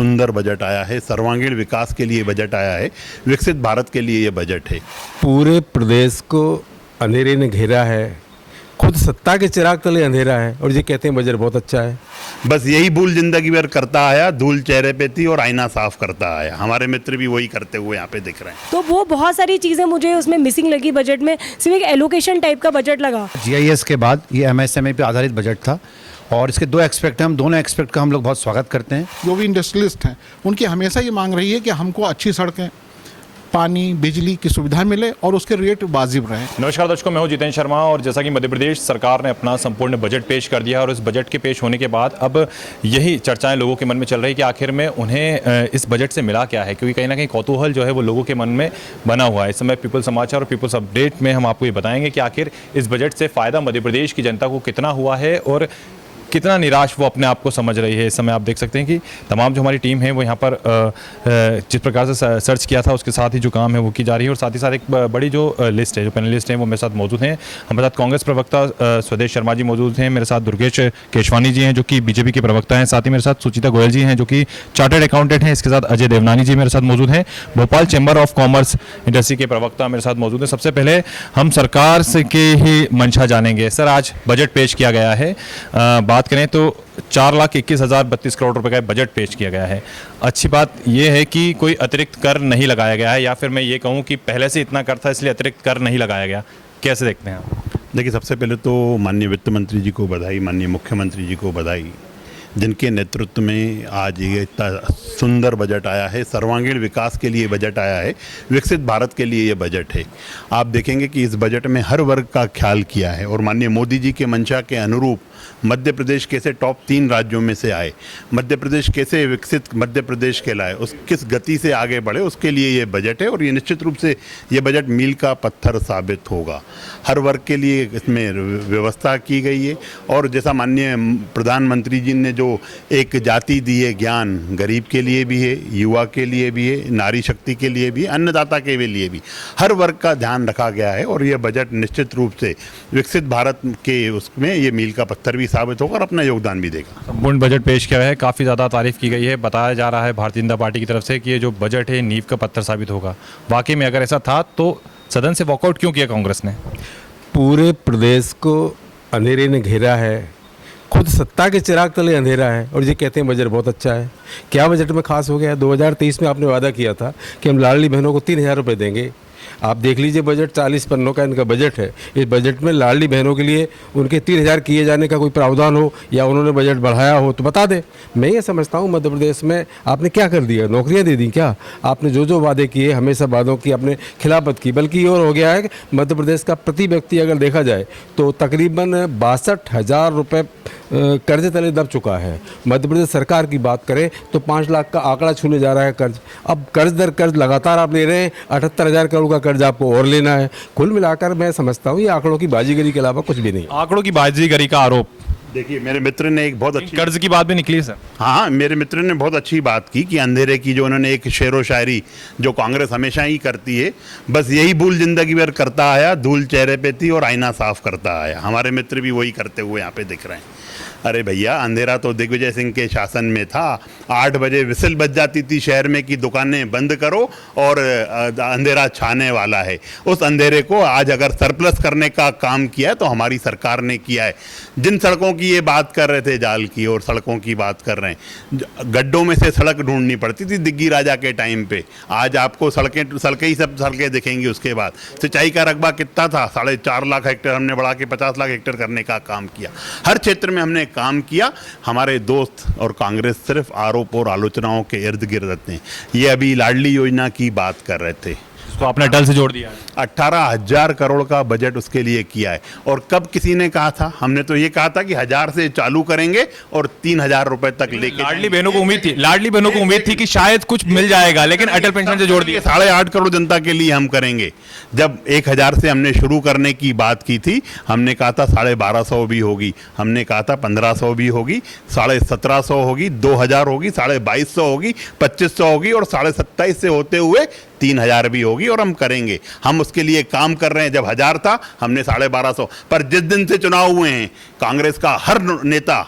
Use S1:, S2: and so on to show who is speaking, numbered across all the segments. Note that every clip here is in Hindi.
S1: सुंदर बजट आया है, सर्वांगीण विकास के लिए बजट आया है, विकसित भारत के लिए ये बजट है।
S2: पूरे प्रदेश को अंधेरे ने घेरा है, खुद सत्ता के चिराग तले अंधेरा है और ये कहते हैं बजट बहुत अच्छा है।
S1: बस यही भूल जिंदगी भर करता आया, धूल चेहरे पे थी और आईना साफ करता आया। हमारे मित्र भी वही करते हुए यहाँ पे दिख रहे हैं।
S3: तो वो बहुत सारी चीज़ें मुझे उसमें मिसिंग लगी बजट में, सिर्फ एक एलोकेशन टाइप का बजट लगा।
S4: जीआईएस के बाद ये एमएसएमई पे आधारित बजट था और इसके दो एक्सपेक्ट हैं, हम दोनों एक्सपेक्ट का हम लोग बहुत स्वागत करते हैं।
S5: जो भी इंडस्ट्रियलिस्ट हैं उनकी हमेशा ये मांग रही है कि हमको अच्छी सड़कें, पानी, बिजली की सुविधा मिले और उसके रेट वाजिब रहे।
S6: नमस्कार दर्शकों, मैं हूं जितेंद्र शर्मा और जैसा कि मध्य प्रदेश सरकार ने अपना संपूर्ण बजट पेश कर दिया और इस बजट के पेश होने के बाद अब यही चर्चाएं लोगों के मन में चल रही है कि आखिर में उन्हें इस बजट से मिला क्या है, क्योंकि कहीं ना कहीं कौतूहल जो है वो लोगों के मन में बना हुआ है। इस समय पीपल समाचार और पीपल्स अपडेट में हम आपको ये बताएंगे कि आखिर इस बजट से फ़ायदा मध्य प्रदेश की जनता को कितना हुआ है और कितना निराश वो अपने आप को समझ रही है। इस समय आप देख सकते हैं कि तमाम जो हमारी टीम है वो यहाँ पर जिस प्रकार से सर्च किया था उसके साथ ही जो काम है वो की जा रही है और साथ ही साथ एक बड़ी जो लिस्ट है, जो पैनलिस्ट हैं वो मेरे साथ मौजूद हैं। हमारे साथ कांग्रेस प्रवक्ता स्वदेश शर्मा जी मौजूद हैं, मेरे साथ दुर्गेश केशवानी जी हैं जो कि बीजेपी के प्रवक्ता हैं, साथ ही मेरे साथ सुचिता गोयल जी हैं जो कि चार्टर्ड अकाउंटेंट हैं, इसके साथ अजय देवनानी जी मेरे साथ मौजूद हैं, Bhopal chamber of commerce industry के प्रवक्ता मेरे साथ मौजूद हैं। सबसे पहले हम सरकार से के ही मंशा जानेंगे। सर, आज बजट पेश किया गया है, बात करें तो 4,21,032 करोड़ रुपए का बजट पेश किया गया है। अच्छी बात यह है कि कोई अतिरिक्त कर नहीं लगाया गया है, या फिर मैं ये कहूँ कि पहले से इतना कर था इसलिए अतिरिक्त कर नहीं लगाया गया। कैसे देखते हैं आप?
S1: देखिए, सबसे पहले तो माननीय वित्त मंत्री जी को बधाई, माननीय मुख्यमंत्री जी को बधाई, जिनके नेतृत्व में आज ये इतना सुंदर बजट आया है, सर्वांगीण विकास के लिए बजट आया है, विकसित भारत के लिए ये बजट है। आप देखेंगे कि इस बजट में हर वर्ग का ख्याल किया है और माननीय मोदी जी के मंशा के अनुरूप मध्य प्रदेश कैसे टॉप 3 राज्यों में से आए, मध्य प्रदेश कैसे विकसित मध्य प्रदेश कहलाए, उस किस गति से आगे बढ़े, उसके लिए ये बजट है और ये निश्चित रूप से ये बजट मील का पत्थर साबित होगा। हर वर्ग के लिए इसमें व्यवस्था की गई है और जैसा माननीय प्रधानमंत्री जी ने जो एक जाति दी है, ज्ञान गरीब के लिए भी है, युवा के लिए भी है, नारी शक्ति के लिए भी, अन्नदाता के लिए भी, हर वर्ग का ध्यान रखा गया है और यह बजट निश्चित रूप से विकसित भारत के उसमें ये मील का पत्थर भी साबित होगा और अपना योगदान भी देगा।
S6: संपूर्ण बजट पेश किया है, काफ़ी ज़्यादा तारीफ की गई है, बताया जा रहा है भारतीय जनता पार्टी की तरफ से कि ये जो बजट है नींव का पत्थर साबित होगा। वाकई में अगर ऐसा था तो सदन से वॉकआउट क्यों किया कांग्रेस ने?
S2: पूरे प्रदेश को अंधेरे ने घेरा है, खुद सत्ता के चिराग तले अंधेरा है और ये कहते हैं बजट बहुत अच्छा है। क्या बजट में खास हो गया? 2023 में आपने वादा किया था कि हम लाडली बहनों को 3,000 रुपये देंगे। आप देख लीजिए, बजट 40 पन्नों का इनका बजट है। इस बजट में लाडली बहनों के लिए उनके 3,000 किए जाने का कोई प्रावधान हो या उन्होंने बजट बढ़ाया हो तो बता दें। मैं ये समझता हूँ मध्य प्रदेश में आपने क्या कर दिया? नौकरियाँ दे दी क्या? आपने जो वादे किए हमेशा वादों की आपने खिलाफत की। बल्कि ये और हो गया है कि मध्य प्रदेश का प्रति व्यक्ति अगर देखा जाए तो तकरीबन 62,000 रुपये कर्ज तले दब चुका है। मध्य प्रदेश सरकार की बात करें तो 5 लाख का आंकड़ा छूने जा रहा है कर्ज। अब कर्ज दर कर्ज लगातार आप ले रहे हैं, 78,000 करोड़ का कर्ज आपको और लेना है। कुल मिलाकर मैं समझता हूँ ये आंकड़ों की बाजीगरी के अलावा कुछ भी नहीं।
S6: आंकड़ों की बाजीगरी का आरोप।
S1: देखिए, मेरे मित्र ने एक बहुत अच्छी
S6: कर्ज की बात भी निकली सर।
S1: हाँ, मेरे मित्र ने बहुत अच्छी बात की कि अंधेरे की जो उन्होंने एक शेरो शायरी जो कांग्रेस हमेशा ही करती है, बस यही भूल जिंदगी भर करता आया, धूल चेहरे पे थी और आईना साफ करता आया। हमारे मित्र भी वही करते हुए यहाँ पे दिख रहे हैं। अरे भैया, अंधेरा तो दिग्विजय सिंह के शासन में था। 8 बजे विसिल बज जाती थी शहर में कि दुकानें बंद करो और अंधेरा छाने वाला है। उस अंधेरे को आज अगर सरप्लस करने का काम किया है तो हमारी सरकार ने किया है। जिन सड़कों की ये बात कर रहे थे, जाल की और सड़कों की बात कर रहे हैं, गड्ढों में से सड़क ढूंढनी पड़ती थी दिग्गी राजा के टाइम पे। आज आपको सड़कें ही सब सड़कें दिखेंगी। उसके बाद सिंचाई का रकबा कितना था? 4.5 लाख हेक्टेयर हमने बढ़ा के 50 लाख हेक्टेयर करने का काम किया। हर क्षेत्र में हमने काम किया। हमारे दोस्त और कांग्रेस सिर्फ आरोप और आलोचनाओं के इर्द गिर्द रहते हैं। ये अभी लाडली योजना की बात कर रहे थे
S6: तो आपने अटल से जोड़ दिया।
S1: 18,000 करोड़ का बजट उसके लिए किया है। और कब किसी ने कहा था? हमने तो ये कहा था कि 1,000 से चालू करेंगे और 3,000 रुपए तक लेके।
S6: लाडली बहनों को उम्मीद थी, लाडली बहनों को उम्मीद थी कि शायद कुछ मिल जाएगा, लेकिन अटल पेंशन से जोड़ दिया।
S1: 8.5 करोड़ जनता के लिए हम करेंगे। जब 1,000 से हमने शुरू करने की बात की थी, हमने कहा था 1,250 भी होगी, हमने कहा था 1,500 भी होगी, 1,750 होगी, 2,000 होगी, 2,250 होगी, 2,500 होगी और 27,500 से होते हुए 3,000 भी होगी और हम करेंगे। हम उसके लिए काम कर रहे हैं। जब 1,000 था हमने 1,250, पर जिस दिन से चुनाव हुए हैं कांग्रेस का हर नेता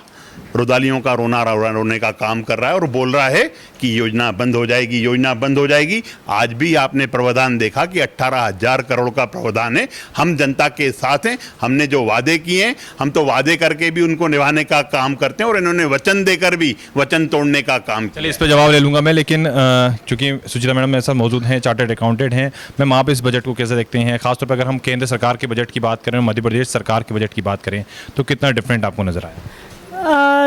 S1: रुदालियों का रोने का काम कर रहा है और बोल रहा है कि योजना बंद हो जाएगी, योजना बंद हो जाएगी। आज भी आपने प्रावधान देखा कि 18,000 करोड़ का प्रावधान है। हम जनता के साथ हैं, हमने जो वादे किए हैं, हम तो वादे करके भी उनको निभाने का काम करते हैं और इन्होंने वचन देकर भी वचन तोड़ने का काम किया।
S6: चलिए इस पर जवाब ले लूंगा मैं, लेकिन चूंकि सुचिता मैडम मेरे साथ मौजूद हैं, चार्टर्ड अकाउंटेंट हैं, मैम आप इस बजट को कैसे देखते हैं? खासतौर पर अगर हम केंद्र सरकार के बजट की बात करें और मध्य प्रदेश सरकार के बजट की बात करें तो कितना डिफरेंट आपको नजर आया?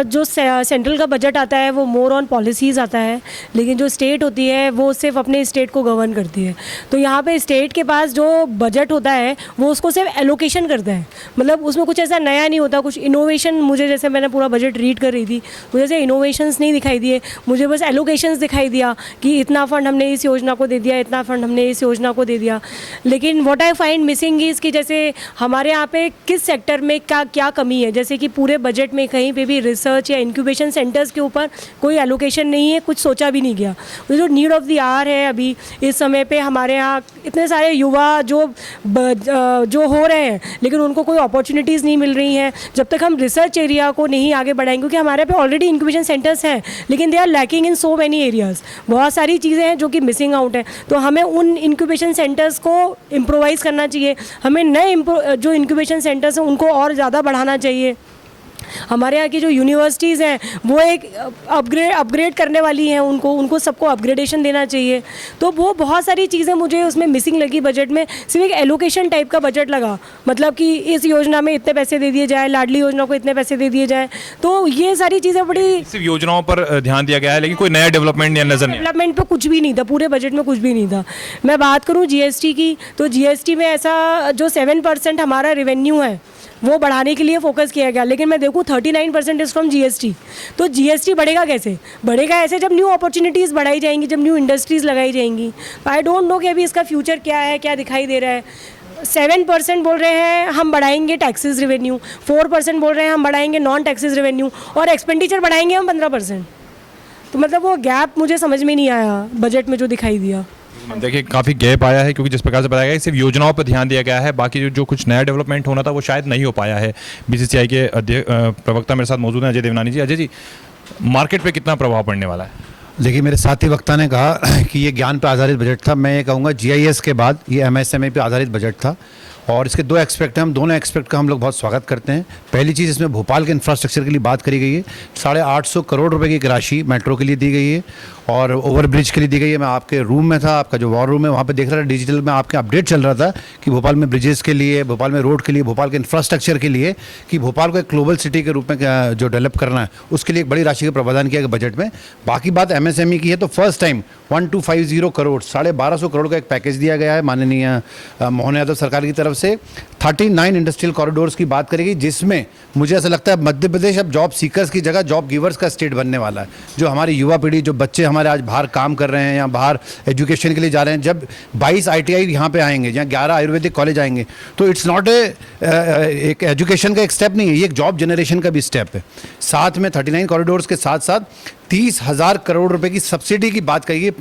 S3: जो सेंट्रल का बजट आता है वो मोर ऑन पॉलिसीज़ आता है, लेकिन जो स्टेट होती है वो सिर्फ अपने स्टेट को गवर्न करती है। तो यहाँ पे स्टेट के पास जो बजट होता है वो उसको सिर्फ एलोकेशन करता है, मतलब उसमें कुछ ऐसा नया नहीं होता, कुछ इनोवेशन। मुझे जैसे मैंने पूरा बजट रीड कर रही थी, मुझे ऐसे इनोवेशंस नहीं दिखाई दिए, मुझे बस एलोकेशंस दिखाई दिया कि इतना फंड हमने इस योजना को दे दिया, इतना फंड हमने इस योजना को दे दिया। लेकिन what I find missing is कि जैसे हमारे यहाँ पे किस सेक्टर में क्या कमी है, जैसे कि पूरे बजट में कहीं पे भी रिसर्च या इंक्यूबेशन सेंटर्स के ऊपर कोई एलोकेशन नहीं है, कुछ सोचा भी नहीं गया। जो नीड ऑफ द आवर है अभी इस समय पे हमारे यहाँ इतने सारे युवा जो हो रहे हैं, लेकिन उनको कोई अपॉर्चुनिटीज़ नहीं मिल रही हैं। जब तक हम रिसर्च एरिया को नहीं आगे बढ़ाएंगे, क्योंकि हमारे पे ऑलरेडी इंक्यूबेशन सेंटर्स हैं लेकिन they are lacking in so many areas, बहुत सारी चीज़ें हैं जो कि मिसिंग आउट हैं। तो हमें उन इंक्यूबेशन सेंटर्स को इम्प्रोवाइज़ करना चाहिए, हमें नए जो इंक्यूबेशन सेंटर्स हैं उनको और ज़्यादा बढ़ाना चाहिए। हमारे यहाँ की जो यूनिवर्सिटीज़ हैं वो एक अपग्रेड करने वाली हैं, उनको सबको अपग्रेडेशन देना चाहिए। तो वो बहुत सारी चीज़ें मुझे उसमें मिसिंग लगी बजट में। सिर्फ एक एलोकेशन टाइप का बजट लगा, मतलब कि इस योजना में इतने पैसे दे दिए जाए, लाडली योजना को इतने पैसे दे दिए जाए। तो ये सारी चीज़ें बड़ी
S6: सिर्फ योजनाओं पर ध्यान दिया गया है, लेकिन कोई नया डेवलपमेंट नजर नहीं आया।
S3: डेवलपमेंट पे कुछ भी नहीं था, पूरे बजट में कुछ भी नहीं था। मैं बात करूँ जीएसटी की, तो जीएसटी में ऐसा जो 7% हमारा रेवेन्यू है वो बढ़ाने के लिए फोकस किया गया, लेकिन मैं देखूँ 39% इज़ फ्रॉम जीएसटी। तो जीएसटी बढ़ेगा कैसे? बढ़ेगा ऐसे जब न्यू अपॉर्चुनिटीज़ बढ़ाई जाएंगी, जब न्यू इंडस्ट्रीज़ लगाई जाएंगी। आई डोंट नो कि अभी इसका फ्यूचर क्या है, क्या दिखाई दे रहा है। 7% बोल रहे हैं हम बढ़ाएंगे टैक्सेस रेवेन्यू, 4% बोल रहे हैं हम बढ़ाएंगे नॉन टैक्सेस रेवेन्यू, और एक्सपेंडिचर बढ़ाएंगे हम 15%। तो मतलब वो गैप मुझे समझ में नहीं आया बजट में जो दिखाई दिया।
S6: देखिए काफ़ी गैप आया है, क्योंकि जिस प्रकार से बताया गया है सिर्फ योजनाओं पर ध्यान दिया गया है, बाकी जो कुछ नया डेवलपमेंट होना था वो शायद नहीं हो पाया है। बीसीसीआई के प्रवक्ता मेरे साथ मौजूद हैं अजय देवनानी जी। अजय जी, मार्केट पे कितना प्रभाव पड़ने वाला है?
S4: देखिए, मेरे साथी वक्ता ने कहा कि ये ज्ञान पर आधारित बजट था। मैं ये कहूँगा जीआईएस के बाद ये एमएसएमई पे आधारित बजट था और इसके दो एक्सपेक्ट हैं। हम दोनों एक्सपेक्ट का हम लोग बहुत स्वागत करते हैं। पहली चीज़, इसमें भोपाल के इंफ्रास्ट्रक्चर के लिए बात करी गई है। 850 करोड़ रुपए की एक राशि मेट्रो के लिए दी गई है और ओवर ब्रिज के लिए दी गई है। मैं आपके रूम में था, आपका जो वॉर रूम है वहाँ पे देख रहा था, डिजिटल में आपके अपडेट चल रहा था कि भोपाल में ब्रिजेस के लिए, भोपाल में रोड के लिए, भोपाल के इंफ्रास्ट्रक्चर के लिए, कि भोपाल को एक ग्लोबल सिटी के रूप में जो डेवलप करना है उसके लिए एक बड़ी राशि का प्रावधान किया गया बजट में। बाकी बात एमएसएमई की है तो फर्स्ट टाइम 1250 करोड़ 1250 करोड़ का एक पैकेज दिया गया है माननीय मोहन यादव सरकार की तरफ से। 39 इंडस्ट्रियल कॉरिडोर्स की बात करेगी, जिसमें मुझे ऐसा लगता है मध्य प्रदेश अब जॉब सीकर्स की जगह जॉब गिवर्स का स्टेट बनने वाला है। जो हमारी युवा पीढ़ी, जो बच्चे हमारे आज बाहर काम कर रहे हैं या बाहर एजुकेशन के लिए जा रहे हैं, जब 22 ITI यहाँ पे आएंगे या 11 आयुर्वेदिक कॉलेज आएंगे, तो इट्स नॉट एक एजुकेशन का एक स्टेप नहीं है, ये एक जॉब जनरेशन का भी स्टेप है। साथ में 39 कॉरिडोर्स के साथ साथ 30,000 करोड़ रुपए की सब्सिडी की बात कही गई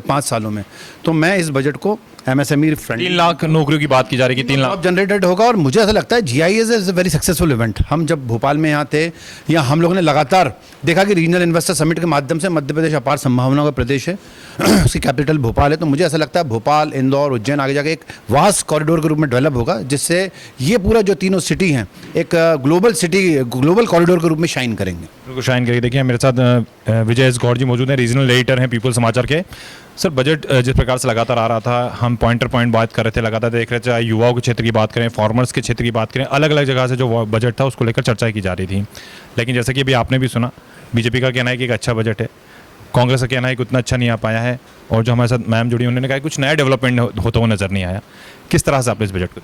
S4: 5 सालों में। तो मैं इस बजट को एमएसएमई फ्रेंडली,
S6: 3 लाख नौकरियों की बात की जा रही है कि 3 लाख
S4: जॉब जनरेटेड होगा। और मुझे ऐसा लगता है GIS is a very successful event. हम जब भोपाल में यहाँ थे, या हम लोगों ने लगातार देखा कि रीजनल इन्वेस्टर समिट के माध्यम से मध्य प्रदेश अपार संभावनाओं का प्रदेश है, उसकी कैपिटल भोपाल है। तो मुझे ऐसा लगता है भोपाल, इंदौर, उज्जैन आगे जाके एक वास्ट कॉरिडोर के रूप में डेवलप होगा, जिससे ये पूरा जो तीनों सिटी हैं एक ग्लोबल सिटी, ग्लोबल कॉरिडोर के रूप में शाइन करेंगे।
S6: बिल्कुल शाइन करेंगे। देखिए मेरे साथ विजय एस गौड़ जी मौजूद हैं, रीजनल एडिटर हैं पीपल समाचार के। सर, बजट जिस प्रकार से लगातार आ रहा था, हम पॉइंट बात कर रहे थे, लगातार देख रहे थे, चाहे युवाओं के क्षेत्र की बात करें, फार्मर्स के क्षेत्र की बात करें, अलग अलग जगह से जो बजट था उसको लेकर चर्चा की जा रही थी। लेकिन जैसा कि अभी आपने भी सुना, बीजेपी का कहना है कि एक अच्छा बजट है, कांग्रेस का कहना है कि उतना अच्छा नहीं आ पाया है, और जो हमारे साथ मैम जुड़ी उन्होंने कहा कि कुछ नया डेवलपमेंट होता हुआ नज़र नहीं आया। किस तरह से आप इस बजट को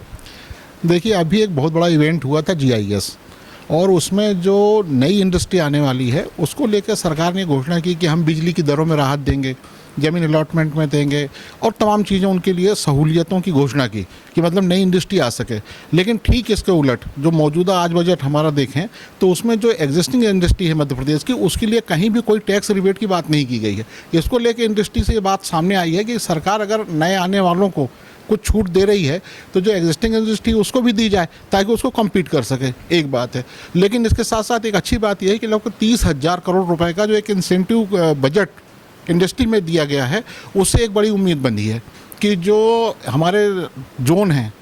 S5: देखिए, अभी एक बहुत बड़ा इवेंट हुआ था जीआईएस, और उसमें जो नई इंडस्ट्री आने वाली है उसको लेकर सरकार ने घोषणा की कि हम बिजली की दरों में राहत देंगे, ज़मीन अलॉटमेंट में देंगे, और तमाम चीज़ें उनके लिए सहूलियतों की घोषणा की कि मतलब नई इंडस्ट्री आ सके। लेकिन ठीक इसके उलट जो मौजूदा आज बजट हमारा देखें तो उसमें जो एग्जिस्टिंग इंडस्ट्री है मध्य प्रदेश की, उसके लिए कहीं भी कोई टैक्स रिबेट की बात नहीं की गई है। इसको लेकर इंडस्ट्री से ये बात सामने आई है कि सरकार अगर नए आने वालों को कुछ छूट दे रही है तो जो एग्जिस्टिंग इंडस्ट्री उसको भी दी जाए ताकि उसको कम्पीट कर सके, एक बात है। लेकिन इसके साथ साथ एक अच्छी बात यह है कि लगभग 30,000 करोड़ रुपए का जो एक इंसेंटिव बजट इंडस्ट्री में दिया गया है, उससे एक बड़ी उम्मीद बंधी है कि जो हमारे जोन हैं,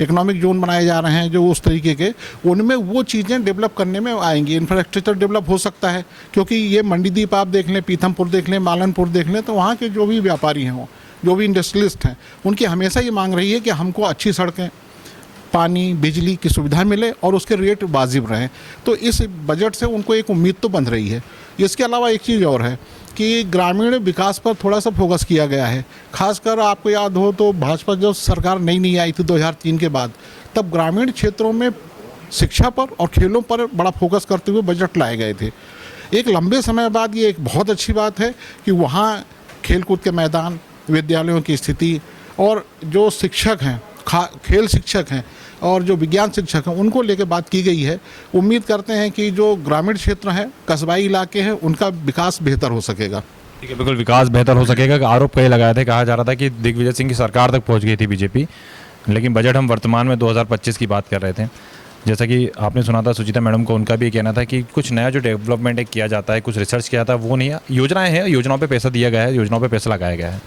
S5: इकोनॉमिक जोन बनाए जा रहे हैं जो उस तरीके के, उनमें वो चीज़ें डेवलप करने में आएंगी। इंफ्रास्ट्रक्चर डेवलप हो सकता है, क्योंकि ये मंडीदीप आप देख लें, पीथमपुर देख लें, मालनपुर देख लें, तो वहाँ के जो भी व्यापारी हैं, जो भी इंडस्ट्रियलिस्ट हैं, उनकी हमेशा ये मांग रही है कि हमको अच्छी सड़कें, पानी, बिजली की सुविधा मिले और उसके रेट वाजिब रहें। तो इस बजट से उनको एक उम्मीद तो बंध रही है। इसके अलावा एक चीज़ और है कि ग्रामीण विकास पर थोड़ा सा फोकस किया गया है। खासकर आपको याद हो तो भाजपा जब सरकार नई आई थी 2003 के बाद, तब ग्रामीण क्षेत्रों में शिक्षा पर और खेलों पर बड़ा फोकस करते हुए बजट लाए गए थे। एक लंबे समय बाद ये एक बहुत अच्छी बात है कि वहाँ खेलकूद के मैदान, विद्यालयों की स्थिति और जो शिक्षक हैं, खेल शिक्षक हैं और जो विज्ञान शिक्षक हैं, उनको लेकर बात की गई है। उम्मीद करते हैं कि जो ग्रामीण क्षेत्र हैं, कस्बाई इलाके हैं, उनका विकास बेहतर हो सकेगा।
S6: ठीक है, बिल्कुल विकास बेहतर हो सकेगा। आरोप कई लगाए थे, कहा जा रहा था कि दिग्विजय सिंह की सरकार तक पहुंच गई थी बीजेपी, लेकिन बजट हम वर्तमान में 2025 की बात कर रहे थे। जैसा कि आपने सुना था सुचिता मैडम को, उनका भी कहना था कि कुछ नया जो डेवलपमेंट किया जाता है, कुछ रिसर्च किया था, वो नहीं है। योजनाएं हैं, योजनाओं पे पैसा दिया गया है, योजनाओं पे पैसा लगाया गया है।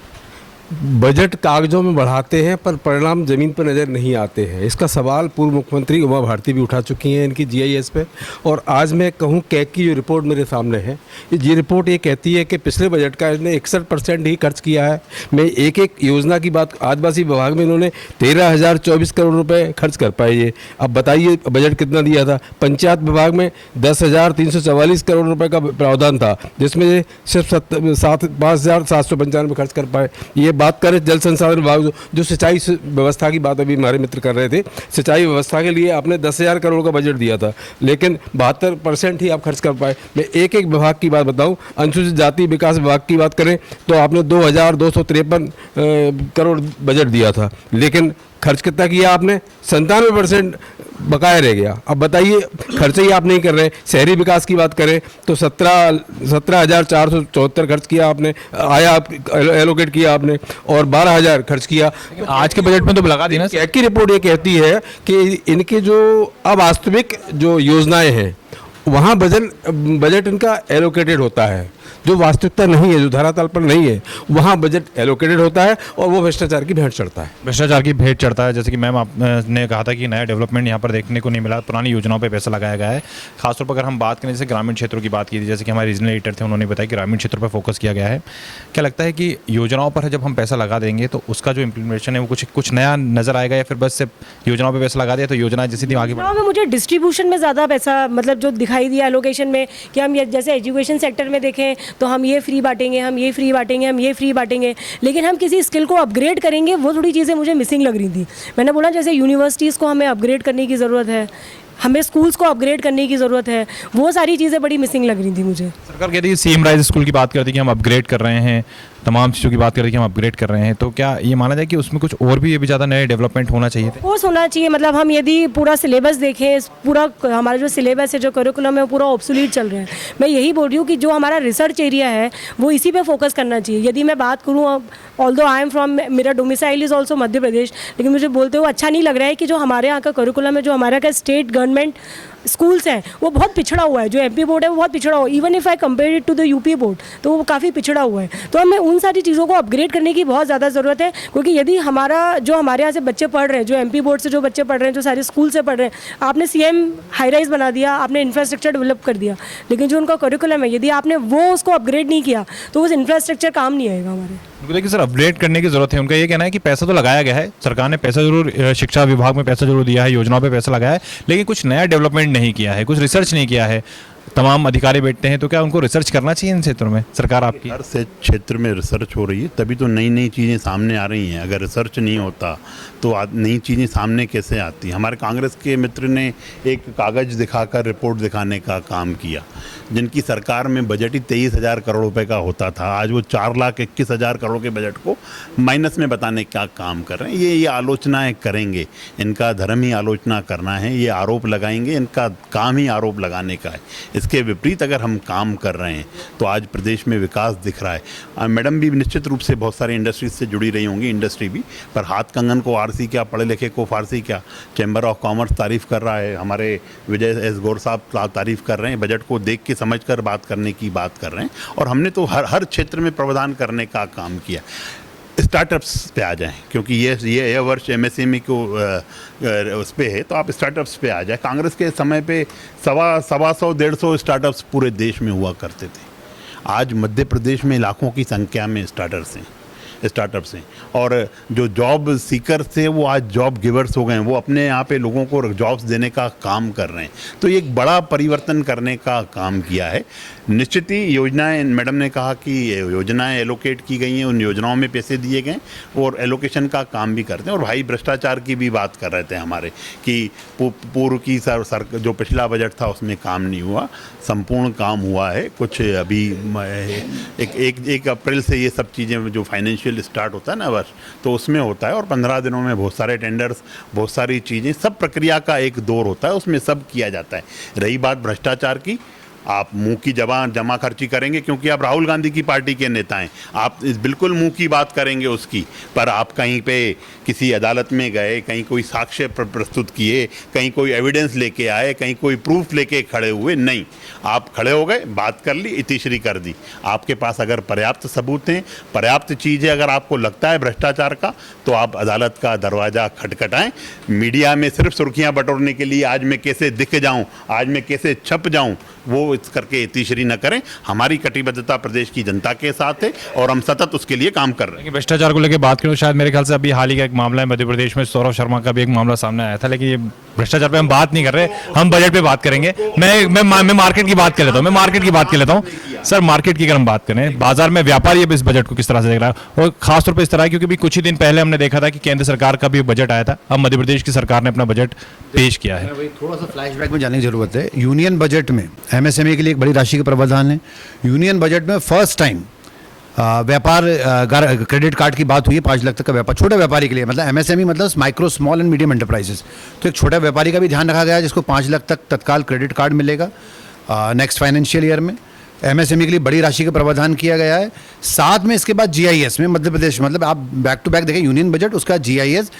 S2: बजट कागजों में बढ़ाते हैं पर परिणाम ज़मीन पर नज़र नहीं आते हैं। इसका सवाल पूर्व मुख्यमंत्री उमा भारती भी उठा चुकी हैं इनकी जीआईएस पे। और आज मैं कहूँ कैग की जो रिपोर्ट मेरे सामने है, ये रिपोर्ट ये कहती है कि पिछले बजट का इसने 61% ही खर्च किया है। मैं एक एक योजना की बात, आदिवासी विभाग में इन्होंने 13,024 करोड़ रुपये खर्च कर पाए। ये अब बताइए बजट कितना दिया था। पंचायत विभाग में 10,344 करोड़ रुपये का प्रावधान था, जिसमें सिर्फ 5,795 खर्च कर पाए। ये बात करें जल संसाधन विभाग, जो सिंचाई व्यवस्था की बात अभी हमारे मित्र कर रहे थे, सिंचाई व्यवस्था के लिए आपने 10,000 करोड़ का बजट दिया था, लेकिन 72% ही आप खर्च कर पाए। मैं एक एक विभाग की बात बताऊं। अनुसूचित जाति विकास विभाग की बात करें तो आपने 2,253 करोड़ बजट दिया था, लेकिन खर्च कितना किया आपने? 97% बकाया रह गया। अब बताइए, खर्च ही आप नहीं कर रहे। शहरी विकास की बात करें तो 17,474 खर्च किया आपने, आया आप एलोकेट किया आपने, और 12,000 खर्च किया।
S6: आज के बजट में तो लगा दी ना।
S2: कैग की रिपोर्ट ये कहती है कि इनके जो अवास्तविक जो योजनाएं हैं वहाँ बजट इनका एलोकेटेड होता है, जो वास्तविकता नहीं है, जो धरातल पर नहीं है, वहाँ बजट एलोकेटेड होता है और वो भ्रष्टाचार की भेंट चढ़ता है।
S6: भ्रष्टाचार की भेंट चढ़ता है। जैसे कि मैम आपने कहा था कि नया डेवलपमेंट यहाँ पर देखने को नहीं मिला, पुरानी योजनाओं पे पैसा लगाया गया है। खासतौर पर अगर हम बात करें, जैसे ग्रामीण क्षेत्रों की बात की थी, जैसे कि हमारे रीजनल एडिटर थे, उन्होंने बताया कि ग्रामीण क्षेत्रों पर फोकस किया गया है। क्या लगता है कि योजनाओं पर जब हम पैसा लगा देंगे तो उसका जो इम्प्लीमेंटेशन है वो कुछ नया नजर आएगा, या फिर बस सिर्फ योजनाओं पर पैसा लगा दिया तो योजना जैसी थी आगे
S3: में मुझे डिस्ट्रीब्यूशन में ज़्यादा पैसा मतलब जो दिखाई दिया एलोकेशन में, कि हम जैसे एजुकेशन सेक्टर में देखें तो हम ये फ्री बांटेंगे, हम ये फ्री बांटेंगे, हम ये फ्री बांटेंगे, लेकिन हम किसी स्किल को अपग्रेड करेंगे, वो थोड़ी चीज़ें मुझे मिसिंग लग रही थी। मैंने बोला जैसे यूनिवर्सिटीज़ को हमें अपग्रेड करने की ज़रूरत है, हमें स्कूल्स को अपग्रेड करने की ज़रूरत है, वो सारी चीज़ें बड़ी मिसिंग लग रही थी मुझे।
S6: सरकार कहती है सेम राइज स्कूल की बात करती है कि हम अपग्रेड कर रहे हैं, तमाम चीज़ों की बात करते हैं कि हम अपग्रेड कर रहे हैं, तो क्या ये माना जाए कि उसमें कुछ और भी ज़्यादा नए डेवलपमेंट होना चाहिए थे?
S3: कोर्स होना चाहिए। मतलब हम यदि पूरा सिलेबस देखें, पूरा हमारा जो सिलेबस है, जो करिकुलम है, वो पूरा ऑब्सोलीट चल रहा है। मैं यही बोल रही हूँ कि जो हमारा रिसर्च एरिया है वो इसी पे फोकस करना चाहिए। यदि मैं बात करूँ, ऑल्दो आई एम फ्रॉम, मेरा domicile is also Madhya Pradesh, लेकिन मुझे बोलते हुए अच्छा नहीं लग रहा है कि जो हमारे यहाँ का करिकुलम है, जो हमारे यहाँ का स्टेट गवर्नमेंट स्कूल्स हैं, वो बहुत पिछड़ा हुआ है। जो एमपी बोर्ड है वो बहुत पिछड़ा हुआ है। Even if I compare it to the UP board, तो वो काफ़ी पिछड़ा हुआ है। तो हमें उन सारी चीज़ों को अपग्रेड करने की बहुत ज़्यादा ज़रूरत है, क्योंकि यदि जो हमारे यहाँ से बच्चे पढ़ रहे हैं, जो एमपी बोर्ड से जो बच्चे पढ़ रहे हैं, जो सारे स्कूल से पढ़ रहे हैं, आपने सीएम हाई राइज बना दिया, आपने इंफ्रास्ट्रक्चर डेवलप कर दिया, लेकिन जो उनका करिकुलम है, यदि आपने वो उसको अपग्रेड नहीं किया तो उस इंफ्रास्ट्रक्चर काम नहीं आएगा हमारे।
S6: देखिए सर, अपग्रेड करने की जरूरत है। उनका ये कहना है कि पैसा तो लगाया गया है, सरकार ने पैसा जरूर, शिक्षा विभाग में पैसा जरूर दिया है, योजनाओं पे पैसा लगाया है, लेकिन कुछ नया डेवलपमेंट नहीं किया है, कुछ रिसर्च नहीं किया है। तमाम अधिकारी बैठते हैं, तो क्या उनको रिसर्च करना चाहिए इन क्षेत्रों में? सरकार आपकी
S1: हर से क्षेत्र में रिसर्च हो रही है, तभी तो नई नई चीज़ें सामने आ रही हैं। अगर रिसर्च नहीं होता तो नई चीज़ें सामने कैसे आती? हमारे कांग्रेस के मित्र ने एक कागज़ दिखाकर रिपोर्ट दिखाने का काम किया, जिनकी सरकार में बजट ही 23,000 करोड़ रुपए का होता था। आज वो 4,21,000 करोड़ के बजट को माइनस में बताने का काम कर रहे हैं। ये आलोचनाएँ करेंगे, इनका धर्म ही आलोचना करना है, ये आरोप लगाएंगे, इनका काम ही आरोप लगाने का है। इसके विपरीत अगर हम काम कर रहे हैं तो आज प्रदेश में विकास दिख रहा है। मैडम भी निश्चित रूप से बहुत सारी इंडस्ट्रीज से जुड़ी रही होंगी, इंडस्ट्री भी, पर हाथ कंगन को आरसी क्या, पढ़े लिखे को फारसी क्या। चैम्बर ऑफ कॉमर्स तारीफ़ कर रहा है, हमारे विजय एस गौर साहब तारीफ़ कर रहे हैं, बजट को देख के समझ कर बात करने की बात कर रहे हैं। और हमने तो हर क्षेत्र में प्रावधान करने का काम किया। स्टार्टअप्स पे आ जाएं, क्योंकि ये वर्ष एमएसएमई को उस पे है, तो आप स्टार्टअप्स पे आ जाए। कांग्रेस के समय पे 125-150 स्टार्टअप्स पूरे देश में हुआ करते थे। आज मध्य प्रदेश में लाखों की संख्या में स्टार्टअप्स हैं और जो जॉब सीकर्स थे वो आज जॉब गिवर्स हो गए हैं। वो अपने यहाँ पे लोगों को जॉब्स देने का काम कर रहे हैं। तो ये एक बड़ा परिवर्तन करने का काम किया है। निश्चित ही योजनाएं, मैडम ने कहा कि योजनाएं एलोकेट की गई हैं, उन योजनाओं में पैसे दिए गए और एलोकेशन का काम भी करते हैं। और भाई भ्रष्टाचार की भी बात कर रहे थे हमारे कि पूर्व की जो पिछला बजट था उसमें काम नहीं हुआ, संपूर्ण काम हुआ है। कुछ अभी एक अप्रैल से ये सब चीज़ें जो फाइनेंशियल स्टार्ट होता है ना वर्ष, तो उसमें होता है और 15 दिनों में बहुत सारे टेंडर्स, बहुत सारी चीज़ें, सब प्रक्रिया का एक दौर होता है, उसमें सब किया जाता है। रही बात भ्रष्टाचार की, आप मुंह की जमा खर्ची करेंगे क्योंकि आप राहुल गांधी की पार्टी के नेता हैं, आप बिल्कुल मुंह की बात करेंगे उसकी, पर आप कहीं पे किसी अदालत में गए, कहीं कोई साक्ष्य प्रस्तुत किए, कहीं कोई एविडेंस लेके आए, कहीं कोई प्रूफ लेके खड़े हुए नहीं। आप खड़े हो गए, बात कर ली, इतिश्री कर दी। आपके पास अगर पर्याप्त सबूत हैं, पर्याप्त चीज़ है, अगर आपको लगता है भ्रष्टाचार का, तो आप अदालत का दरवाज़ा खटखटाएं। मीडिया में सिर्फ सुर्खियां बटोरने के लिए आज मैं कैसे दिख जाऊं, आज मैं कैसे छप जाऊं, वो इस करके इतिश्री न करें। हमारी कटिबद्धता प्रदेश की जनता के साथ है और हम सतत उसके लिए काम कर रहे हैं।
S6: भ्रष्टाचार को लेकर बात करूँ, शायद मेरे ख्याल से अभी हाल ही का एक मामला है मध्य प्रदेश में, सौरभ शर्मा का भी एक मामला सामने आया था, लेकिन ये भ्रष्टाचार पे हम बात नहीं कर रहे, हम बजट पे बात करेंगे। मैं मार्केट की बात कर लेता हूँ, सर मार्केट की अगर हम बात करें, बाजार में व्यापारी अब इस बजट को किस तरह से देख रहा है, और खासतौर पर इस तरह, क्योंकि कुछ ही दिन पहले हमने देखा था कि केंद्र सरकार का भी बजट आया था, अब मध्य प्रदेश की सरकार ने अपना बजट पेश किया है।
S4: थोड़ा सा फ्लैशबैक में जाने की जरूरत है। यूनियन बजट में एमएसएमई के लिए एक बड़ी राशि का प्रावधान है। यूनियन बजट में फर्स्ट टाइम व्यापार क्रेडिट कार्ड की बात हुई है। 5 लाख तक का व्यापार छोटे व्यापारी के लिए, मतलब एमएसएमई मतलब micro small and medium enterprises, तो एक छोटा व्यापारी का भी ध्यान रखा गया है, जिसको 5 लाख तक तत्काल क्रेडिट कार्ड मिलेगा नेक्स्ट फाइनेंशियल ईयर में। एमएसएमई के लिए बड़ी राशि का प्रावधान किया गया है। साथ में इसके बाद जीआईएस में मध्य प्रदेश, मतलब आप बैक टू बैक देखें, यूनियन बजट, उसका जीआईएस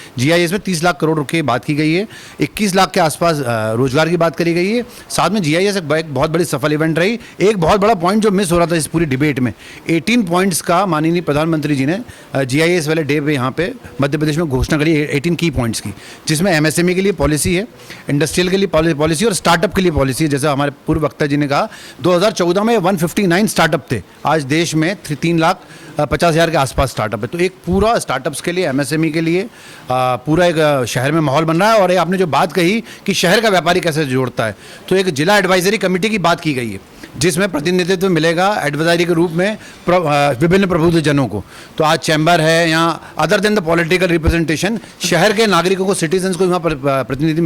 S4: में 30 लाख करोड़ रुपये की बात की गई है। 21 लाख के आसपास रोजगार की बात करी गई है। साथ में जीआईएस एक बहुत बड़ी सफल इवेंट रही। एक बहुत बड़ा पॉइंट जो मिस हो रहा था इस पूरी डिबेट में, 18 पॉइंट्स का माननीय प्रधानमंत्री जी ने जीआईएस वाले डे पे यहाँ पे मध्य प्रदेश में घोषणा करी, 18 की पॉइंट्स की, जिसमें एमएसएमई के लिए पॉलिसी है, इंडस्ट्रियल के लिए पॉलिसी और स्टार्टअप के लिए पॉलिसी है। जैसा हमारे पूर्व वक्ता जी ने कहा, 2014 में 159 स्टार्टअप थे, आज देश में 3,50,000 के आसपास स्टार्टअप है। तो एक पूरा स्टार्टअप्स के लिए, एमएसएमई के लिए पूरा एक शहर में माहौल बन रहा है। और आपने जो बात कही कि शहर का व्यापारी कैसे जोड़ता है, तो एक जिला एडवाइजरी कमेटी की बात की गई है, जिसमें प्रतिनिधित्व मिलेगा एडवाइजरी के रूप में विभिन्न प्रबुद्ध जनों को। तो आज चैम्बर है, यहाँ other than the political representation, शहर के नागरिकों को, सिटीजन्स को यहाँ पर प्रतिनिधि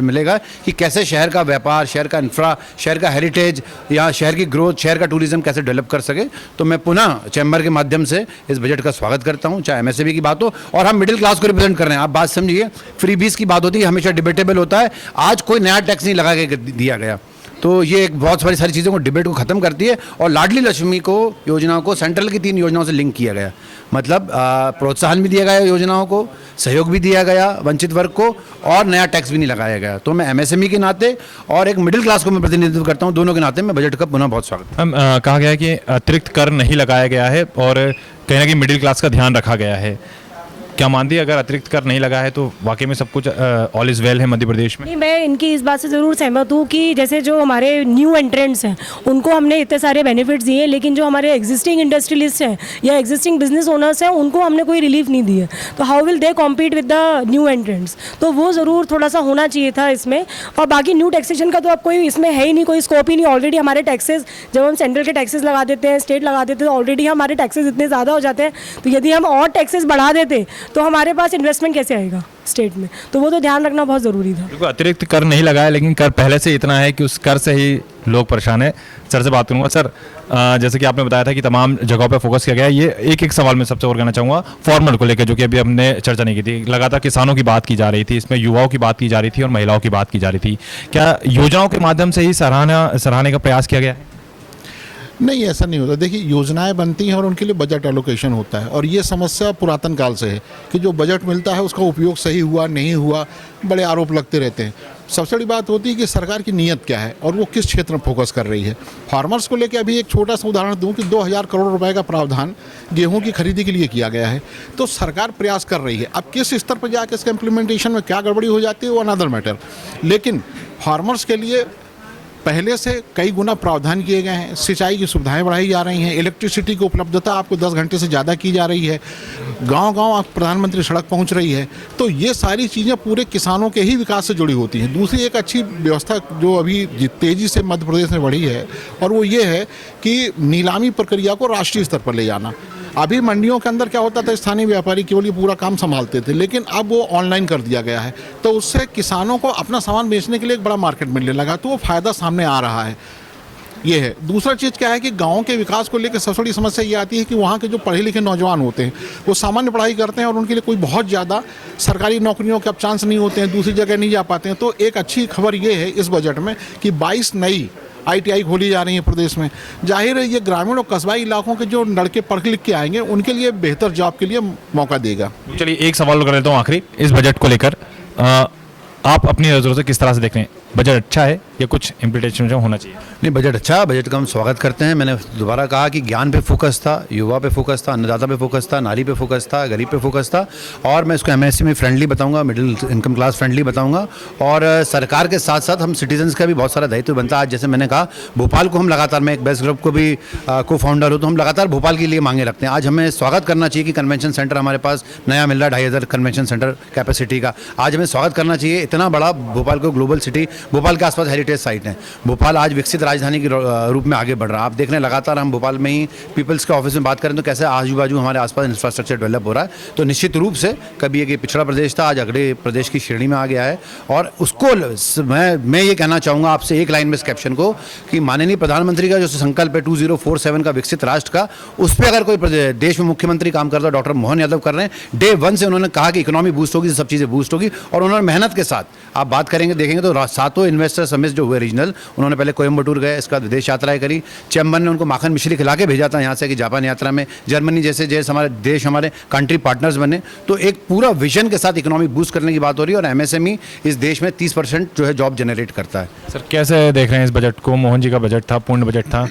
S4: मिलेगा कि कैसे शहर का व्यापार, शहर का इंफ्रा, शहर का हेरिटेज, या शहर की ग्रोथ, शहर का टूरिज्म कैसे डेवलप कर सके। तो मैं पुनः चैम्बर के माध्यम से इस बजट का स्वागत करता हूँ, चाहे एमएसएमई की बात हो, और हम मिडिल क्लास को रिप्रेजेंट कर रहे हैं। आप बात समझिए, फ्री बीस की बात होती है, हमेशा डिबेटेबल होता है। आज कोई नया टैक्स नहीं लगा के दिया गया, तो ये एक बहुत सारी चीज़ों को, डिबेट को ख़त्म करती है। और लाडली लक्ष्मी को योजनाओं को सेंट्रल की 3 योजनाओं से लिंक किया गया, मतलब प्रोत्साहन भी दिया गया योजनाओं को, सहयोग भी दिया गया वंचित वर्ग को, और नया टैक्स भी नहीं लगाया गया। तो मैं एमएसएमई के नाते और एक मिडिल क्लास को मैं प्रतिनिधित्व करता हूँ, दोनों के नाते मैं बजट का पुनः बहुत स्वागत।
S6: हम कहा गया है कि अतिरिक्त कर नहीं लगाया गया है और कहीं ना कहीं मिडिल क्लास का ध्यान रखा गया है। क्या मानती है, अगर अतिरिक्त कर नहीं लगा है तो वाकई में सब कुछ ऑल इज़ वेल है मध्य प्रदेश में?
S3: नहीं, मैं इनकी इस बात से ज़रूर सहमत हूँ कि जैसे जो हमारे न्यू एंट्रेंट्स हैं उनको हमने इतने सारे बेनिफिट्स दिए, लेकिन जो हमारे एग्जिस्टिंग इंडस्ट्रियलिस्ट हैं या एग्जिस्टिंग बिजनेस ओनर्स हैं उनको हमने कोई रिलीफ नहीं दी है। तो how will they compete with the new entrants? तो वो ज़रूर थोड़ा सा होना चाहिए था इसमें। और बाकी न्यू टैक्सेशन का तो अब कोई इसमें है ही नहीं, कोई स्कोप ही नहीं। ऑलरेडी हमारे टैक्सेस, जब हम सेंट्रल के टैक्सेस लगा देते हैं, स्टेट लगा देते हैं, तो ऑलरेडी हमारे टैक्सेस इतने ज़्यादा हो जाते हैं। तो यदि हम और टैक्सेस बढ़ा देते तो हमारे पास इन्वेस्टमेंट कैसे आएगा स्टेट में, तो वो तो ध्यान रखना बहुत ज़रूरी था।
S6: बिल्कुल, अतिरिक्त कर नहीं लगाया, लेकिन कर पहले से इतना है कि उस कर से ही लोग परेशान है। सर से बात करूंगा। सर, जैसे कि आपने बताया था कि तमाम जगहों पे फोकस किया गया है, ये एक एक सवाल में सबसे और कहना चाहूँगा फार्मर को लेकर, जो कि अभी हमने चर्चा नहीं की थी। लगातार किसानों की बात की जा रही थी, इसमें युवाओं की बात की जा रही थी और महिलाओं की बात की जा रही थी। क्या योजनाओं के माध्यम से ही सराहने का प्रयास किया गया है?
S5: नहीं, ऐसा नहीं होता। देखिए, योजनाएं बनती हैं और उनके लिए बजट एलोकेशन होता है, और ये समस्या पुरातन काल से है कि जो बजट मिलता है उसका उपयोग सही हुआ नहीं हुआ, बड़े आरोप लगते रहते हैं। सबसे बड़ी बात होती है कि सरकार की नीयत क्या है और वो किस क्षेत्र में फोकस कर रही है। फार्मर्स को लेकर अभी एक छोटा सा उदाहरण दूं कि 2000 करोड़ रुपए का प्रावधान गेहूं की खरीदी के लिए किया गया है, तो सरकार प्रयास कर रही है। अब किस स्तर पर जाकर इसके इम्प्लीमेंटेशन में क्या गड़बड़ी हो जाती है वो अनदर मैटर, लेकिन फार्मर्स के लिए पहले से कई गुना प्रावधान किए गए हैं। सिंचाई की सुविधाएं बढ़ाई जा रही हैं, इलेक्ट्रिसिटी की उपलब्धता आपको 10 घंटे से ज़्यादा की जा रही है, गांव-गांव आप प्रधानमंत्री सड़क पहुंच रही है। तो ये सारी चीज़ें पूरे किसानों के ही विकास से जुड़ी होती हैं। दूसरी एक अच्छी व्यवस्था जो अभी तेज़ी से मध्य प्रदेश में बढ़ी है, और वो ये है कि नीलामी प्रक्रिया को राष्ट्रीय स्तर पर ले जाना। अभी मंडियों के अंदर क्या होता था, स्थानीय व्यापारी केवल ये पूरा काम संभालते थे, लेकिन अब वो ऑनलाइन कर दिया गया है, तो उससे किसानों को अपना सामान बेचने के लिए एक बड़ा मार्केट मिलने लगा, तो वो फ़ायदा सामने आ रहा है। ये है। दूसरा चीज़ क्या है कि गाँव के विकास को लेकर सबसे बड़ी समस्या ये आती है कि वहाँ के जो पढ़े लिखे नौजवान होते हैं वो सामान्य पढ़ाई करते हैं और उनके लिए कोई बहुत ज़्यादा सरकारी नौकरियों के अब चांस नहीं होते हैं, दूसरी जगह नहीं जा पाते हैं। तो एक अच्छी खबर ये है इस बजट में कि 22 नई ITI खोली जा रही है प्रदेश में। जाहिर है ये ग्रामीण और कस्बाई इलाकों के जो लड़के पढ़ लिख के आएंगे उनके लिए बेहतर जॉब के लिए मौका देगा।
S6: चलिए एक सवाल कर लेता हूँ आखिरी, इस बजट को लेकर आप अपनी नज़रों से किस तरह से देख रहे हैं? बजट अच्छा है या कुछ इम्प्लीमेंटेशन जो होना चाहिए?
S4: नहीं, बजट अच्छा है, बजट का हम स्वागत करते हैं। मैंने दोबारा कहा कि ज्ञान पे फोकस था, युवा पे फोकस था, अन्नदाता पे फोकस था, नारी पे फोकस था, गरीब पे फोकस था, और मैं इसको MSME फ्रेंडली बताऊंगा, मिडिल इनकम क्लास फ्रेंडली बताऊंगा। और सरकार के साथ साथ हम सिटीजन्स का भी बहुत सारा दायित्व बनता है। आज जैसे मैंने कहा, भोपाल को हम लगातार, मैं एक बेस्ट ग्रुप को भी को फाउंडर हूँ, तो हम लगातार भोपाल के लिए मांगे रखते हैं। आज हमें स्वागत करना चाहिए कि कन्वेंशन सेंटर हमारे पास नया मिल रहा है, 2500 कन्वेंशन सेंटर कैपेसिटी का। आज हमें स्वागत करना चाहिए, इतना बड़ा भोपाल को ग्लोबल सिटी, भोपाल के आसपास हेरिटेज साइट है। भोपाल आज विकसित राजधानी के रूप में आगे बढ़ रहा है। आप देख रहे हैं लगातार हम भोपाल में ही पीपल्स के ऑफिस में बात करें तो कैसे आजू बाजू हमारे आसपास इंफ्रास्ट्रक्चर डेवलप हो रहा है। तो निश्चित रूप से कभी एक पिछड़ा प्रदेश था, आज अगले प्रदेश की श्रेणी में आ गया है। और उसको मैं ये कहना चाहूँगा आपसे एक लाइन में इस कैप्शन को कि माननीय प्रधानमंत्री का जो संकल्प है 2047 का विकसित राष्ट्र का, उस पर अगर कोई देश में मुख्यमंत्री काम करता है, डॉक्टर मोहन यादव कर रहे हैं। डे 1 से उन्होंने कहा कि इकोनॉमी बूस्ट होगी, सब चीज़ें बूस्ट होगी, और उन्होंने मेहनत के साथ, आप बात करेंगे देखेंगे तो 7 इन्वेस्टर समिट जो हुए रीजनल, उन्होंने पहले कोयम्बटूर गए, इसका विदेश यात्राएं करी, चेम्बन ने उनको माखन मिश्री खिला के भेजा था यहाँ से कि जापान यात्रा में, जर्मनी जैसे हमारे देश हमारे कंट्री पार्टनर्स बने। तो एक पूरा विजन के साथ इकोनॉमी बूस्ट करने की बात हो रही है, और MSME इस देश में 30% जो है जॉब जनरेट करता है।
S6: सर कैसे देख रहे हैं इस बजट को? मोहन जी का बजट था, पूर्ण बजट था,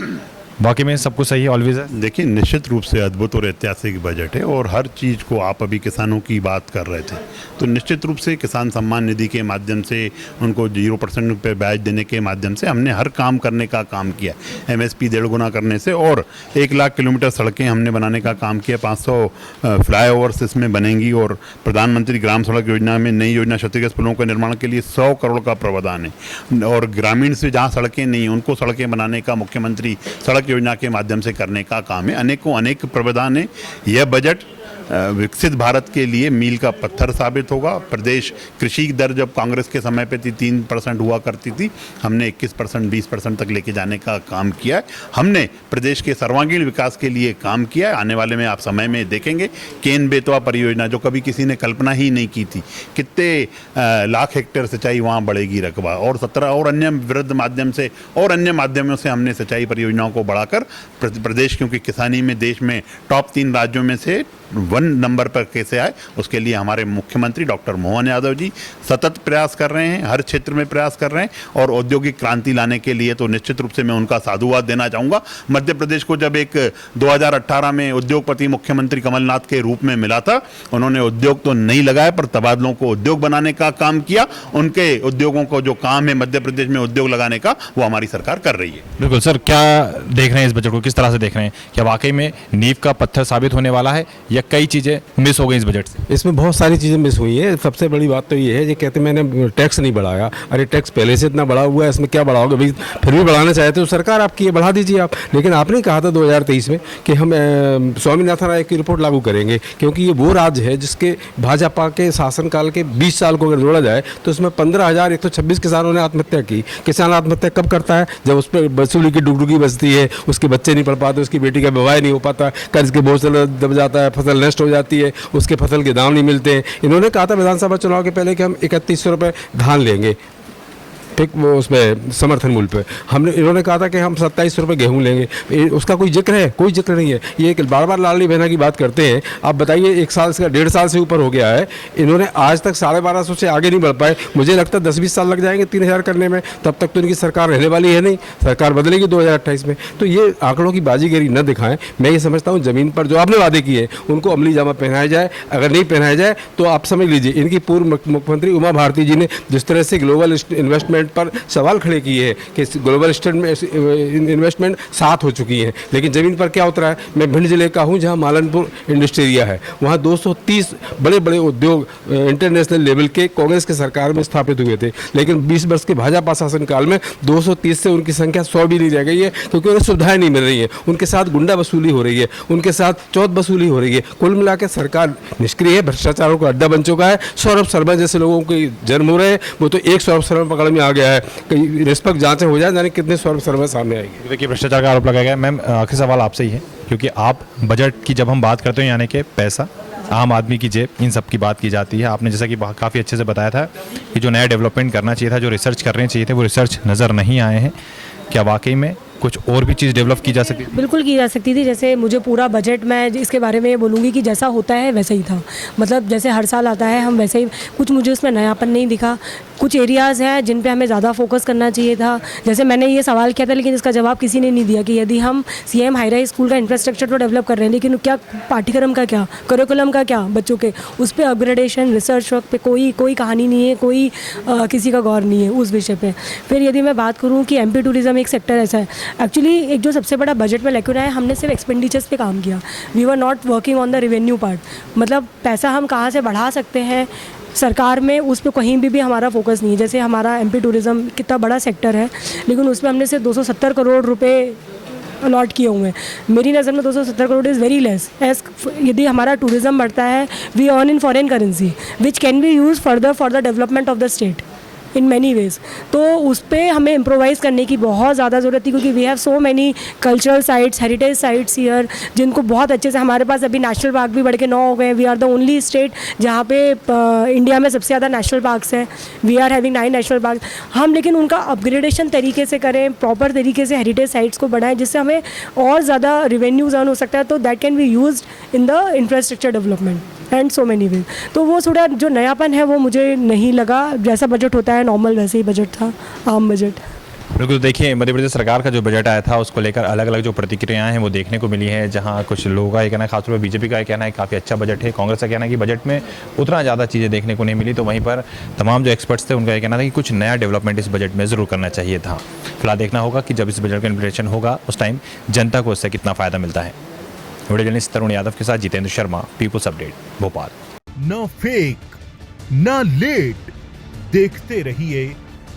S6: बाकी में सब कुछ सही है, ऑलवेज है?
S1: देखिए, निश्चित रूप से अद्भुत और ऐतिहासिक बजट है, और हर चीज़ को, आप अभी किसानों की बात कर रहे थे, तो निश्चित रूप से किसान सम्मान निधि के माध्यम से उनको 0% पे ब्याज देने के माध्यम से हमने हर काम करने का काम किया। MSP 1.5 गुना करने से, और 1 लाख किलोमीटर सड़कें हमने बनाने का काम किया, 500 फ्लाईओवर्स इसमें बनेंगी, और प्रधानमंत्री ग्राम सड़क योजना में नई योजना क्षतिग्रस्त पुलों के निर्माण के लिए 100 करोड़ का प्रावधान है, और ग्रामीण से जहाँ सड़कें नहीं हैं उनको सड़कें बनाने का मुख्यमंत्री सड़क योजना के माध्यम से करने का काम है। अनेकों अनेक प्रावधान है। यह बजट विकसित भारत के लिए मील का पत्थर साबित होगा। प्रदेश कृषि की दर जब कांग्रेस के समय पे थी 3% हुआ करती थी, हमने 21% 20% तक लेके जाने का काम किया है। हमने प्रदेश के सर्वांगीण विकास के लिए काम किया है। आने वाले में आप समय में देखेंगे केन बेतवा परियोजना जो कभी किसी ने कल्पना ही नहीं की थी, कितने लाख हेक्टेयर सिंचाई वहाँ बढ़ेगी रकबा, और 17 और अन्य वृद्ध माध्यम से और अन्य माध्यमों से हमने सिंचाई परियोजनाओं को बढ़ाकर प्रदेश, क्योंकि किसानी में देश में टॉप 3 राज्यों में से 1 नंबर पर कैसे आए, उसके लिए हमारे मुख्यमंत्री डॉक्टर मोहन यादव जी सतत प्रयास कर रहे हैं, हर क्षेत्र में प्रयास कर रहे हैं, और औद्योगिक क्रांति लाने के लिए तो निश्चित रूप से मैं उनका साधुवाद देना चाहूँगा। मध्य प्रदेश को जब एक 2018 में उद्योगपति मुख्यमंत्री कमलनाथ के रूप में मिला था, उन्होंने उद्योग तो नहीं लगाए पर तबादलों को उद्योग बनाने का काम किया। उनके उद्योगों को जो काम है मध्य प्रदेश में उद्योग लगाने का, वो हमारी सरकार कर रही है।
S6: बिल्कुल सर, क्या देख रहे हैं इस बजट को, किस तरह से देख रहे हैं? क्या वाकई में नींव का पत्थर साबित होने वाला है, या या कई चीज़ें मिस हो गई इस बजट से?
S2: इसमें बहुत सारी चीज़ें मिस हुई है। सबसे बड़ी बात तो ये है, ये कहते मैंने टैक्स नहीं बढ़ाया। अरे टैक्स पहले से इतना बढ़ा हुआ है, इसमें क्या बढ़ाओगे भाई? फिर भी बढ़ाना चाहते हो सरकार आपकी है, बढ़ा दीजिए आप। लेकिन आपने कहा था 2023 में कि हम स्वामीनाथन आयोग की रिपोर्ट लागू करेंगे, क्योंकि ये वो राज्य है जिसके भाजपा के शासनकाल के 20 साल को अगर जोड़ा जाए तो इसमें 15,126 किसानों ने आत्महत्या की। किसान आत्महत्या कब करता है? जब उस पर वसूली की डुगडुगी बचती है, उसके बच्चे नहीं पढ़ पाते, उसकी बेटी का विवाह नहीं हो पाता, कर्ज के बोझ से दब जाता है, फसल नष्ट हो जाती है, उसके फसल के दाम नहीं मिलते हैं। इन्होंने कहा था विधानसभा चुनाव के पहले कि हम 3100 रुपये धान लेंगे, ठीक, वो उसमें समर्थन मूल्य पे। हमने इन्होंने कहा था कि हम 2700 रुपये गेहूँ लेंगे। उसका कोई जिक्र है? कोई जिक्र नहीं है। ये बार बार लाडली बहना की बात करते हैं। आप बताइए, 1 साल से 1.5 साल से ऊपर हो गया है, इन्होंने आज तक 1250 से आगे नहीं बढ़ पाए। मुझे लगता है 10-20 साल लग जाएंगे 3000 करने में, तब तक तो इनकी सरकार रहने वाली है नहीं। सरकार बदलेगी 2028 में। तो ये आंकड़ों की बाजीगरी न दिखाएं। मैं ये समझता हूँ ज़मीन पर जो आपने वादे किए उनको अमली जामा पहनाया जाए। अगर नहीं पहनाया जाए तो आप समझ लीजिए, इनकी पूर्व मुख्यमंत्री उमा भारती जी ने जिस तरह से ग्लोबल इन्वेस्टमेंट पर सवाल खड़े किए हैं कि ग्लोबल इन्वेस्टमेंट 7 हो चुकी हैं, लेकिन ज़मीन पर क्या उतरा है? मैं भिंड जिले का हूं, जहां मालनपुर इंडस्ट्री एरिया है, वहां 230 बड़े बड़े उद्योग इंटरनेशनल लेवल के कांग्रेस के सरकार में स्थापित हुए थे, लेकिन 20 वर्ष के भाजपा शासनकाल में 230 से उनकी संख्या 100 भी नहीं रह गई है, क्योंकि उन्हें सुविधाएं नहीं मिल रही है। उनके साथ गुंडा वसूली हो रही है, उनके साथ चौथ वसूली हो रही है। कुल मिलाकर सरकार निष्क्रिय है, भ्रष्टाचारों का अड्डा बन चुका है। सौरभ शर्मा जैसे लोगों के जन्म हो रहे हैं, वो तो एक सौरभ शर्मा पकड़ में आ गया है। निष्पक्ष जांचें हो जाए, जाने कितने सौरभ शर्मा सामने आएगी।
S6: देखिए, भ्रष्टाचार का आरोप लगाया गया। मैम, आखिरी सवाल आपसे ही है, क्योंकि आप बजट की जब हम बात करते हैं, यानी कि पैसा, आम आदमी की जेब, इन सब की बात की जाती है। आपने जैसा कि काफ़ी अच्छे से बताया था कि जो नया डेवलपमेंट करना चाहिए था, जो रिसर्च करने चाहिए थे, वो रिसर्च नज़र नहीं आए हैं। क्या वाकई में कुछ और भी चीज़ डेवलप की जा सकती थी?
S3: बिल्कुल की जा सकती थी। जैसे मुझे पूरा बजट, मैं इसके बारे में ये बोलूँगी कि जैसा होता है वैसा ही था। मतलब जैसे हर साल आता है हम वैसे ही, कुछ मुझे उसमें नयापन नहीं दिखा। कुछ एरियाज़ हैं जिन पे हमें ज़्यादा फोकस करना चाहिए था। जैसे मैंने ये सवाल किया था, लेकिन इसका जवाब किसी ने नहीं दिया कि यदि हम CM हाई राइज स्कूल का इंफ्रास्ट्रक्चर तो डेवलप कर रहे हैं, लेकिन क्या पाठ्यक्रम का, क्या करिकुलम का, क्या बच्चों के उस पर अपग्रेडेशन, रिसर्च वर्क पे कोई कहानी नहीं है, कोई किसी का गौर नहीं है उस विषय पे। फिर यदि मैं बात करूँ कि MP टूरिज़्म एक सेक्टर ऐसा है, एक्चुअली एक जो सबसे बड़ा बजट में लेकर आया, हमने सिर्फ एक्सपेंडिचर्स पे काम किया। We were not working on the revenue part. मतलब पैसा हम कहाँ से बढ़ा सकते हैं सरकार में, उस पर कहीं भी हमारा फोकस नहीं है। जैसे हमारा MP टूरिज़्म कितना बड़ा सेक्टर है, लेकिन उसमें हमने सिर्फ 270 करोड़ रुपए अलॉट किए हुए हैं। मेरी नज़र में 270 crore is very less. As यदि हमारा टूरिज़्म बढ़ता है, we earn in foreign currency which can be use further for the development of the state in many ways. तो उस पर हमें इम्प्रोवाइज़ करने की बहुत ज़्यादा ज़रूरत थी, क्योंकि we have so many cultural sites, heritage sites here, जिनको बहुत अच्छे से, हमारे पास अभी नेशनल पार्क भी बढ़ के 9 हो गए। We are the only state जहाँ पे इंडिया में सबसे ज़्यादा नेशनल पार्क्स हैं। We are having 9 national park. हम लेकिन उनका अपग्रेडेशन तरीके से करें, प्रॉपर तरीके से हेरिटेज साइट्स को बढ़ाएं, जिससे हमें और ज़्यादा रिवेन्यूज अर्न हो सकता है। तो that can be use in the infrastructure development and so many way. तो वो थोड़ा जो नयापन है वो मुझे नहीं लगा। जैसा बजट होता है नॉर्मल, वैसे ही बजट था, आम बजट।
S6: बिल्कुल, देखिए, मध्य प्रदेश सरकार का जो बजट आया था उसको लेकर अलग अलग जो प्रतिक्रियाएं हैं वो देखने को मिली है। जहां कुछ लोगों का ये कहना है, खासतौर पर BJP का ये कहना है काफ़ी अच्छा बजट है, कांग्रेस का कहना है कि बजट में उतना ज़्यादा चीज़ें देखने को नहीं मिली। तो वहीं पर तमाम जो एक्सपर्ट्स थे उनका ये कहना था कि कुछ नया डेवलपमेंट इस बजट में ज़रूर करना चाहिए था। फिलहाल देखना होगा कि जब इस बजट का इम्प्लीमेंटेशन होगा उस टाइम जनता को उससे कितना फ़ायदा मिलता है। वीडियो जर्नलिस्ट तरुण यादव के साथ जितेंद्र शर्मा, पीपुल्स अपडेट, भोपाल।
S7: न फेक न लेट, देखते रहिए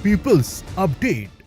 S7: पीपल्स अपडेट।